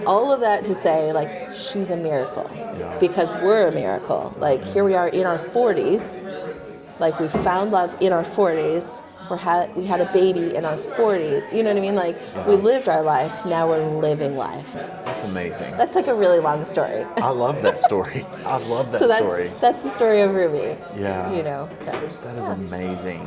all of that to say, like, she's a miracle because we're a miracle. Like, here we are in our 40s. Like, we found love in our 40s. We had a baby in our 40s. You know what I mean? Like, we lived our life. Now we're living life. That's amazing. That's like a really long story. I love that story. I love that story. That's the story of Ruby. Yeah. You know. So, that is amazing.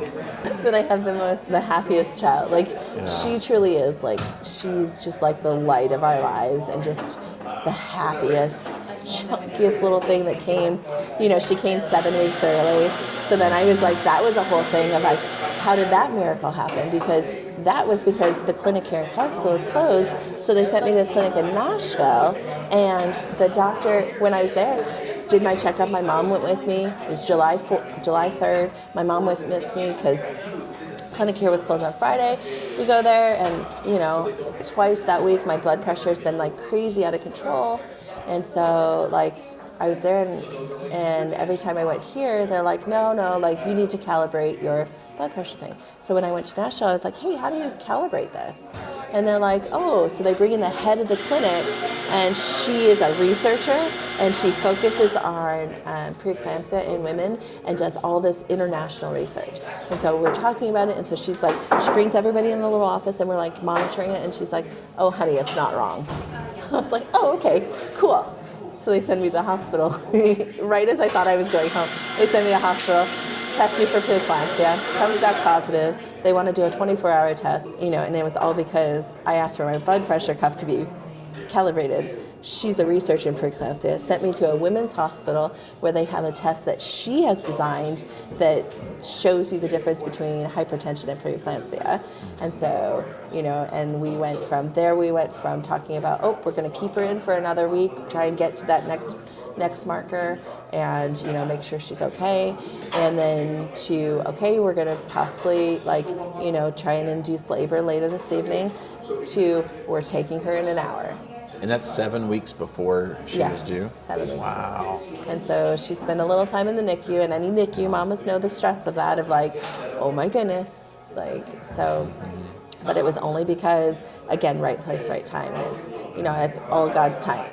That I have the happiest child. Like, she truly is. Like, she's just like the light of our lives and just the happiest, chunkiest little thing that came. You know, she came 7 weeks early. So then I was like, that was a whole thing of like, how did that miracle happen? Because that was because the clinic here in Clarksville was closed. So they sent me to the clinic in Nashville. And the doctor, when I was there, did my checkup. My mom went with me. It was July 3rd. My mom went with me because clinic here was closed on Friday. We go there and, you know, twice that week my blood pressure's been like crazy out of control. And so like I was there and every time I went here, they're like, no, like you need to calibrate your blood pressure thing. So when I went to Nashville, I was like, hey, how do you calibrate this? And they're like, oh, so they bring in the head of the clinic and she is a researcher and she focuses on preeclampsia in women and does all this international research. And so we're talking about it and so she's like, she brings everybody in the little office and we're like monitoring it and she's like, oh, honey, it's not wrong. I was like, oh, okay, cool. So they send me to the hospital. Right as I thought I was going home, they send me to the hospital, test me for preeclampsia, comes back positive. They want to do a 24-hour test, you know, and it was all because I asked for my blood pressure cuff to be calibrated. She's a researcher in preeclampsia, sent me to a women's hospital where they have a test that she has designed that shows you the difference between hypertension and preeclampsia. And so, you know, and we went from talking about, oh, we're going to keep her in for another week, try and get to that next marker and, you know, make sure she's okay. And then to, okay, we're going to possibly, like, you know, try and induce labor later this evening, to we're taking her in an hour. And that's 7 weeks before she was due? 7 weeks. Wow. Before. And so she spent a little time in the NICU, and any NICU mamas know the stress of that, of like, oh my goodness. Like, so, but it was only because, again, right place, right time. It's, you know, it's all God's time.